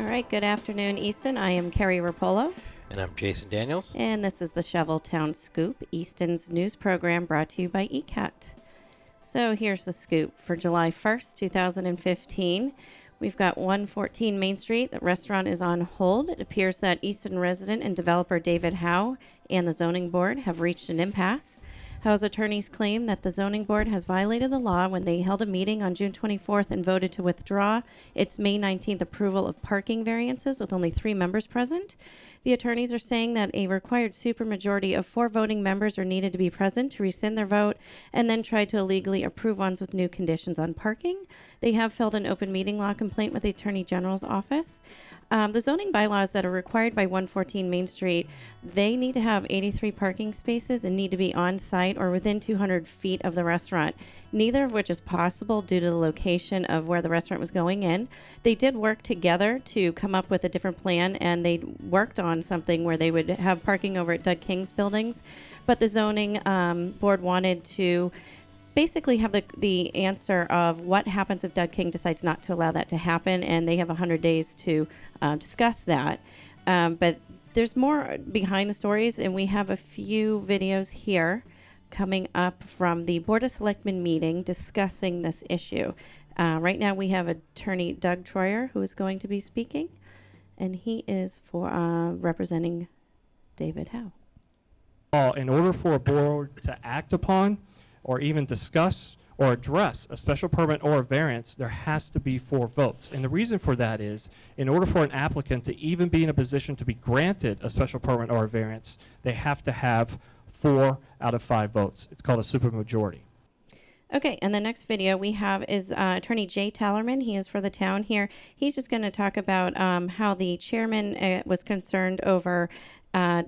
right, good afternoon, Easton. I am Carrie Rapolo. And I'm Jason Daniels. And this is the Shoveltown Scoop, Easton's news program brought to you by ECAT. So here's the scoop. For July 1st, 2015, we've got 114 Main Street. The restaurant is on hold. It appears that Easton resident and developer David Howe and the zoning board have reached an impasse. Howe's attorneys claim that the zoning board has violated the law when they held a meeting on June 24th and voted to withdraw its May 19th approval of parking variances with only 3 members present. The attorneys are saying that a required supermajority of 4 voting members are needed to be present to rescind their vote and then try to illegally approve ones with new conditions on parking. They have filed an open meeting law complaint with the Attorney General's office. The zoning bylaws that are required by 114 Main Street, they need to have 83 parking spaces and need to be on site or within 200 feet of the restaurant, neither of which is possible due to the location of where the restaurant was going in. They did work together to come up with a different plan, and they worked on something where they would have parking over at Doug King's buildings, but the zoning board wanted to basically have the answer of what happens if Doug King decides not to allow that to happen, and they have 100 days to discuss that. But there's more behind the stories, and we have a few videos here coming up from the Board of Selectmen meeting discussing this issue. Right now we have attorney Doug Troyer who is going to be speaking, and he is for representing David Howe. In order for a board to act upon or even discuss or address a special permit or a variance, there has to be 4 votes. And the reason for that is, in order for an applicant to even be in a position to be granted a special permit or a variance, they have to have 4 out of 5 votes. It's called a supermajority. Okay, and the next video we have is Attorney Jay Tallerman. He is for the town here. He's just going to talk about how the chairman was concerned over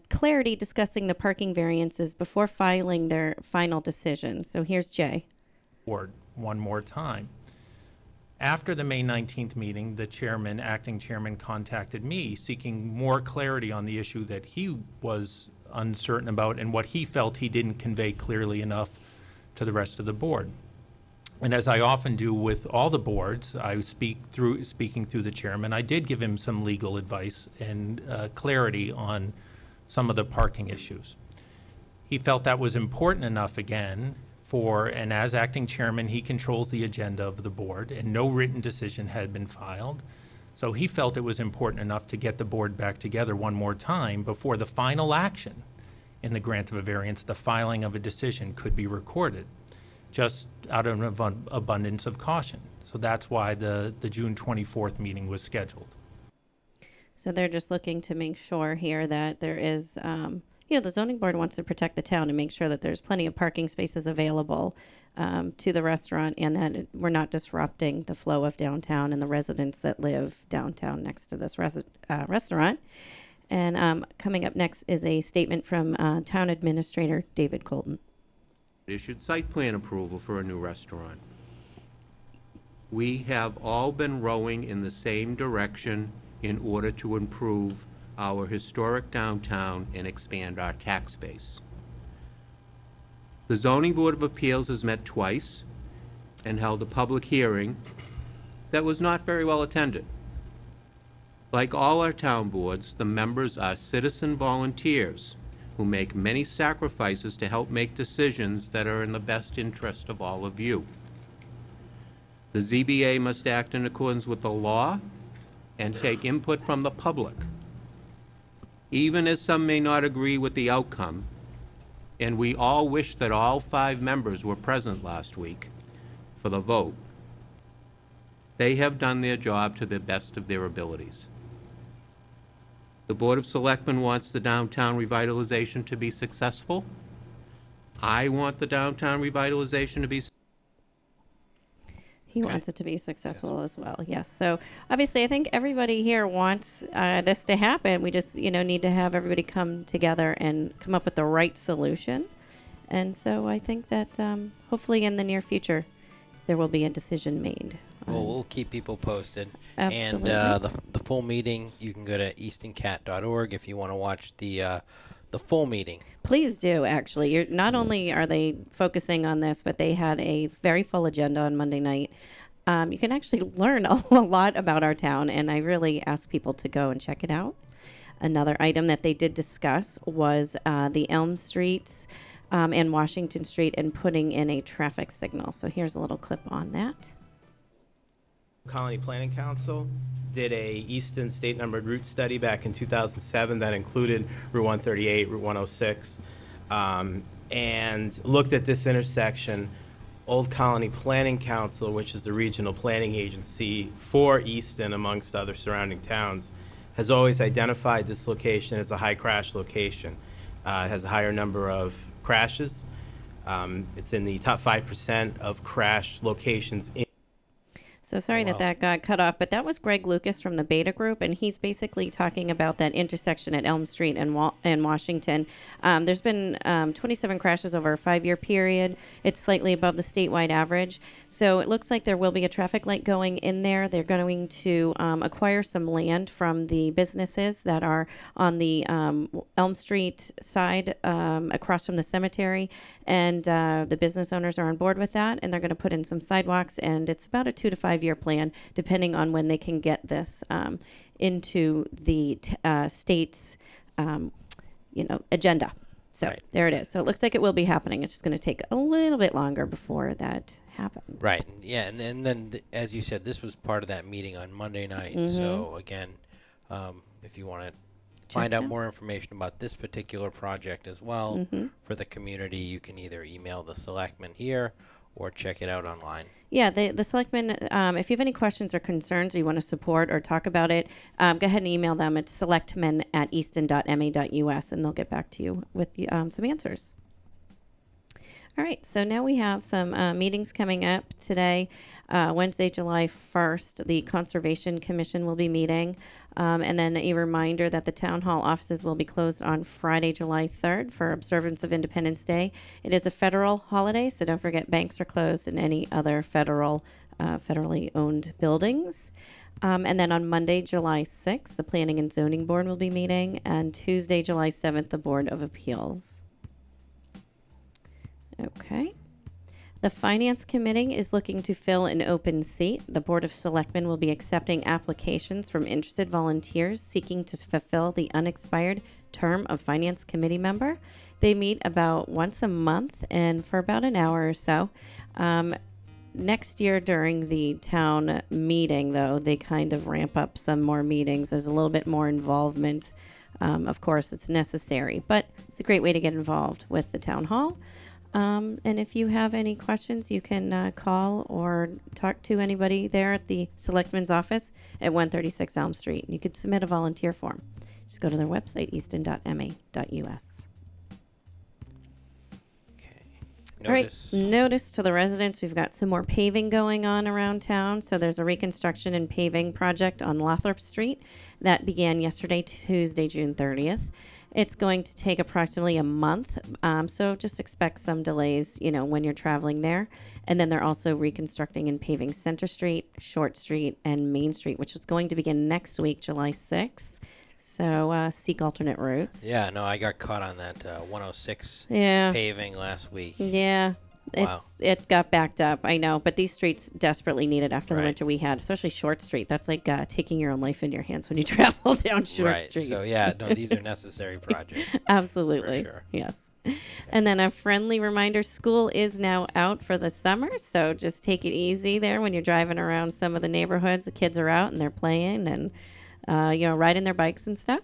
clarity discussing the parking variances before filing their final decision. So here's Jay. One more time. After the May 19th meeting, the acting chairman contacted me seeking more clarity on the issue that he was uncertain about and what he felt he didn't convey clearly enough to the rest of the board. And as I often do with all the boards, I speaking through the chairman, I did give him some legal advice and clarity on some of the parking issues. He felt that was important enough again and as acting chairman, he controls the agenda of the board, and no written decision had been filed. So he felt it was important enough to get the board back together one more time before the final action in the grant of a variance, the filing of a decision, could be recorded, just out of an abundance of caution. So that's why the June 24th meeting was scheduled. So they're just looking to make sure here that there is, the zoning board wants to protect the town and make sure that there's plenty of parking spaces available to the restaurant, and that we're not disrupting the flow of downtown and the residents that live downtown next to this restaurant. And coming up next is a statement from Town Administrator David Colton. Issued site plan approval for a new restaurant. We have all been rowing in the same direction in order to improve our historic downtown and expand our tax base. The Zoning Board of Appeals has met twice and held a public hearing that was not very well attended. Like all our town boards, the members are citizen volunteers who make many sacrifices to help make decisions that are in the best interest of all of you. The ZBA must act in accordance with the law and take input from the public. Even as some may not agree with the outcome, and we all wish that all 5 members were present last week for the vote, they have done their job to the best of their abilities. The Board of Selectmen wants the downtown revitalization to be successful. I want the downtown revitalization to be successful. He wants it to be successful as well. Yes. So obviously, I think everybody here wants this to happen. We just, need to have everybody come together and come up with the right solution. And so I think that hopefully in the near future, there will be a decision made. Well, we'll keep people posted. Absolutely. And the full meeting, you can go to eastoncat.org if you want to watch the full meeting. Please do, actually. Not only are they focusing on this, but they had a very full agenda on Monday night. You can actually learn a lot about our town, and I really ask people to go and check it out. Another item that they did discuss was the Elm Streets and Washington Street and putting in a traffic signal. So here's a little clip on that. Colony Planning Council did a Easton state numbered route study back in 2007 that included Route 138, Route 106, and looked at this intersection. Old Colony Planning Council, which is the regional planning agency for Easton amongst other surrounding towns, has always identified this location as a high crash location. It has a higher number of crashes. It's in the top 5% of crash locations in. So sorry that got cut off, but that was Greg Lucas from the Beta Group, and he's basically talking about that intersection at Elm Street and Washington. There's been 27 crashes over a 5-year period. It's slightly above the statewide average. So it looks like there will be a traffic light going in there. They're going to acquire some land from the businesses that are on the Elm Street side across from the cemetery, and the business owners are on board with that, and they're going to put in some sidewalks, and it's about a 2 to 5 year plan, depending on when they can get this into the state's, agenda. So There it is. So it looks like it will be happening. It's just going to take a little bit longer before that happens. Right. Yeah. And then, as you said, this was part of that meeting on Monday night. So again, if you want to find out more information about this particular project as well for the community, you can either email the selectmen here or check it out online. Yeah, the selectmen, if you have any questions or concerns or you want to support or talk about it, go ahead and email them. It's selectmen@easton.ma.us, and they'll get back to you with some answers. All right, so now we have some meetings coming up today. Wednesday, July 1st, the Conservation Commission will be meeting. And then a reminder that the town hall offices will be closed on Friday, July 3rd for observance of Independence Day. It is a federal holiday, so don't forget banks are closed and any other federally owned buildings. And then on Monday, July 6th, the Planning and Zoning Board will be meeting. And Tuesday, July 7th, the Board of Appeals. Okay. The Finance Committee is looking to fill an open seat. The Board of Selectmen will be accepting applications from interested volunteers seeking to fulfill the unexpired term of Finance Committee member. They meet about once a month and for about an hour or so. Next year during the town meeting, though, they kind of ramp up some more meetings. There's a little bit more involvement. Of course, it's necessary, but it's a great way to get involved with the town hall. And if you have any questions, you can call or talk to anybody there at the Selectman's office at 136 Elm Street. You could submit a volunteer form. Just go to their website, easton.ma.us. Okay. All right, notice to the residents, we've got some more paving going on around town. So there's a reconstruction and paving project on Lothrop Street that began yesterday, Tuesday, June 30th. It's going to take approximately a month, so just expect some delays, when you're traveling there. And then they're also reconstructing and paving Center Street, Short Street, and Main Street, which is going to begin next week, July 6th. So seek alternate routes. Yeah, no, I got caught on that 106 Yeah. paving last week. Yeah. Wow. It got backed up, I know, but these streets desperately need it after the Right. winter we had, especially Short Street. That's like taking your own life in your hands when you travel down Short Right. Street. So, yeah, no, these are necessary projects. Absolutely. For sure. Yes. And then a friendly reminder, school is now out for the summer, so just take it easy there when you're driving around some of the neighborhoods. The kids are out and they're playing and, riding their bikes and stuff.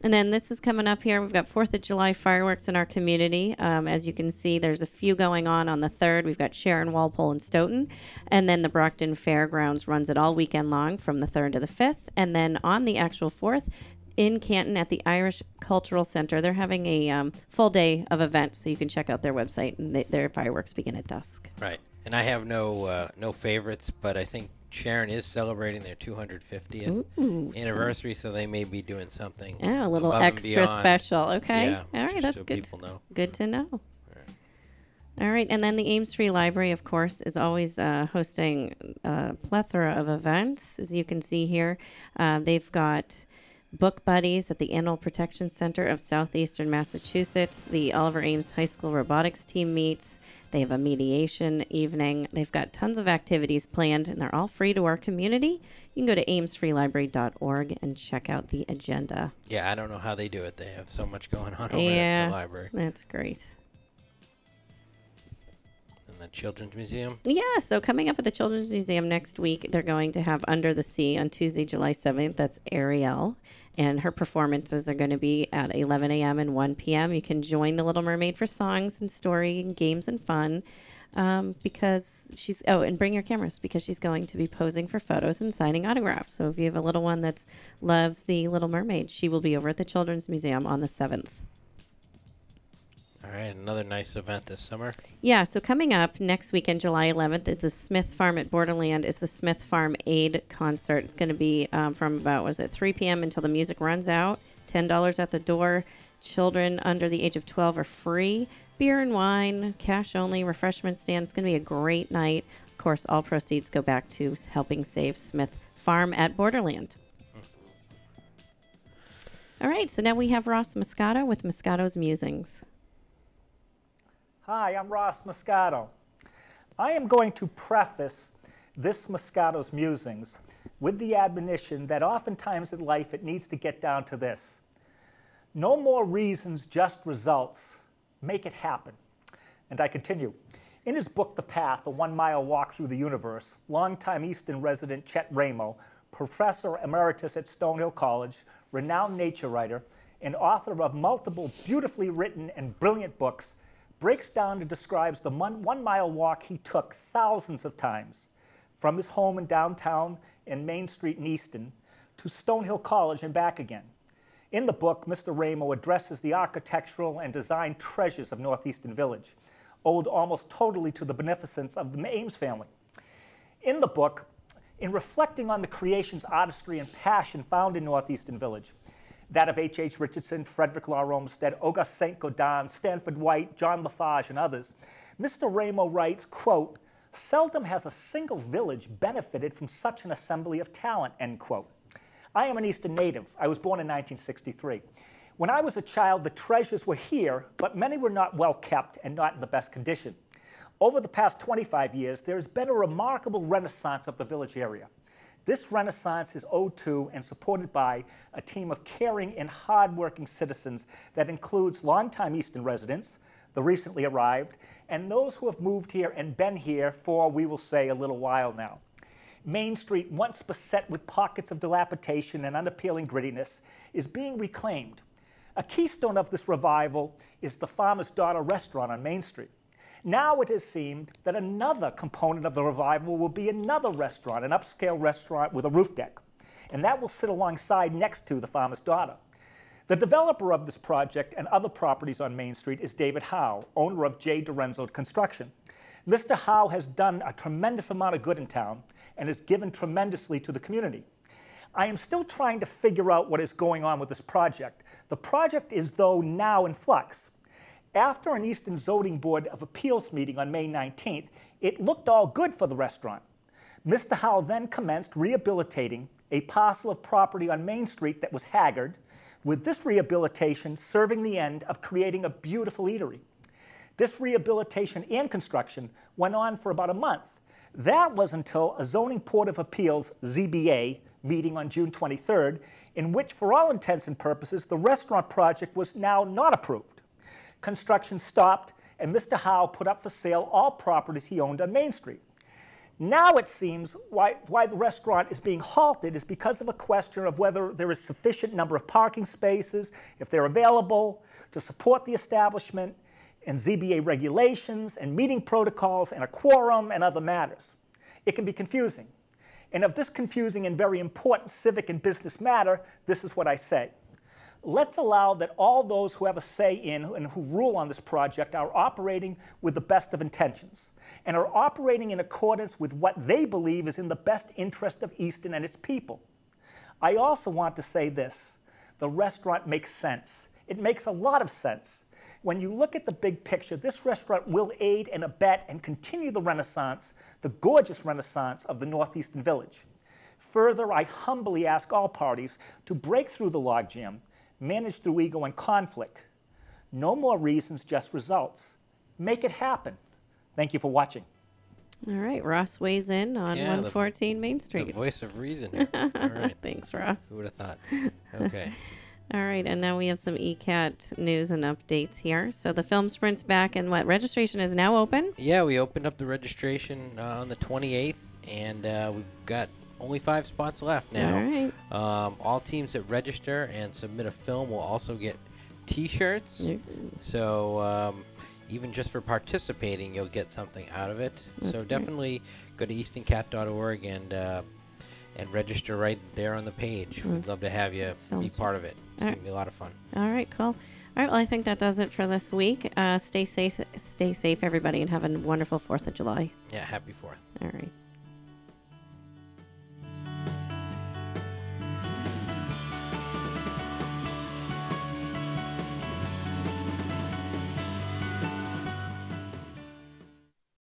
And then this is coming up here. We've got 4th of July fireworks in our community. As you can see, there's a few going on the 3rd. We've got Sharon, Walpole, and Stoughton. And then the Brockton Fairgrounds runs it all weekend long from the 3rd to the 5th. And then on the actual 4th, in Canton at the Irish Cultural Center, they're having a full day of events, so you can check out their website. And their fireworks begin at dusk. Right. And I have no favorites, but I think Sharon is celebrating their 250th anniversary, so they may be doing something. Yeah, a little above and extra beyond. special. Okay. Yeah, all right, just that's so good. people know. Good to know. All right, and then the Ames Free Library, of course, is always hosting a plethora of events, as you can see here. They've got Book Buddies at the Animal Protection Center of Southeastern Massachusetts. The Oliver Ames High School robotics team meets. They have a mediation evening. They've got tons of activities planned, and they're all free to our community. You can go to amesfreelibrary.org and check out the agenda. Yeah, I don't know how they do it. They have so much going on over at the library. That's great. And the Children's Museum? Yeah, so coming up at the Children's Museum next week, they're going to have Under the Sea on Tuesday, July 7th. That's Ariel. And her performances are going to be at 11 a.m. and 1 p.m. You can join the Little Mermaid for songs and story and games and fun because she's, and bring your cameras because she's going to be posing for photos and signing autographs. So if you have a little one that loves the Little Mermaid, she will be over at the Children's Museum on the 7th. All right, another nice event this summer. Yeah, so coming up next weekend, July 11th, at the Smith Farm at Borderland is the Smith Farm Aid concert. It's going to be from about, 3 p.m. until the music runs out. $10 at the door. Children under the age of 12 are free. Beer and wine, cash only, refreshment stand. It's going to be a great night. Of course, all proceeds go back to helping save Smith Farm at Borderland. All right, so now we have Ross Moscato with Moscato's Musings. Hi, I'm Ross Muscato. I am going to preface this Moscato's Musings with the admonition that oftentimes in life it needs to get down to this. No more reasons, just results. Make it happen. And I continue. In his book, The Path, A 1-Mile Walk Through the Universe, longtime Easton resident Chet Ramo, professor emeritus at Stonehill College, renowned nature writer, and author of multiple beautifully written and brilliant books, breaks down and describes the 1-mile walk he took thousands of times from his home in downtown and Main Street in Easton to Stonehill College and back again. In the book, Mr. Ramo addresses the architectural and design treasures of Northeastern Village, owed almost totally to the beneficence of the Ames family. In the book, in reflecting on the creation's artistry and passion found in Northeastern Village, that of H.H. Richardson, Frederick Law Olmsted, Auguste St. Gaudens, Stanford White, John Lafarge, and others, Mr. Ramo writes, quote, "Seldom has a single village benefited from such an assembly of talent," end quote. I am an Easton native. I was born in 1963. When I was a child, the treasures were here, but many were not well kept and not in the best condition. Over the past 25 years, there has been a remarkable renaissance of the village area. This renaissance is owed to and supported by a team of caring and hard-working citizens that includes longtime Easton residents, the recently arrived, and those who have moved here and been here for, we will say, a little while now. Main Street, once beset with pockets of dilapidation and unappealing grittiness, is being reclaimed. A keystone of this revival is the Farmer's Daughter restaurant on Main Street. Now it has seemed that another component of the revival will be another restaurant, an upscale restaurant with a roof deck, and that will sit alongside next to the Farmer's Daughter. The developer of this project and other properties on Main Street is David Howe, owner of J. Dorenzo Construction. Mr. Howe has done a tremendous amount of good in town and has given tremendously to the community. I am still trying to figure out what is going on with this project. The project is, though, now in flux. After an Easton Zoning Board of Appeals meeting on May 19th, it looked all good for the restaurant. Mr. Howe then commenced rehabilitating a parcel of property on Main Street that was haggard, with this rehabilitation serving the end of creating a beautiful eatery. This rehabilitation and construction went on for about a month. That was until a Zoning Board of Appeals, ZBA, meeting on June 23rd, in which, for all intents and purposes, the restaurant project was now not approved. Construction stopped, and Mr. Howe put up for sale all properties he owned on Main Street. Now it seems why the restaurant is being halted is because of a question of whether there is sufficient number of parking spaces, if they're available, to support the establishment, and ZBA regulations, and meeting protocols, and a quorum, and other matters. It can be confusing. And of this confusing and very important civic and business matter, this is what I say. Let's allow that all those who have a say in and who rule on this project are operating with the best of intentions and are operating in accordance with what they believe is in the best interest of Easton and its people. I also want to say this. The restaurant makes sense. It makes a lot of sense. When you look at the big picture, this restaurant will aid and abet and continue the renaissance, the gorgeous renaissance of the Northeastern Village. Further, I humbly ask all parties to break through the logjam, manage through ego and conflict. No more reasons, just results. Make it happen. Thank you for watching. All right, Ross weighs in on Yeah, 114 Main The Street. voice of reason here. All right. Thanks, Ross. Who would have thought? Okay. All right, and now we have some ECAT news and updates here. So the film sprint's back, and registration is now open? Yeah, we opened up the registration on the 28th, and we've got only 5 spots left now. All right. All teams that register and submit a film will also get T-shirts. So even just for participating, you'll get something out of it. So definitely go to eastoncat.org and register right there on the page. We'd love to have you be part of it. It's going to be a lot of fun. All right, cool. All right, well, I think that does it for this week. Stay safe, everybody, and have a wonderful 4th of July. Yeah, happy 4th. All right.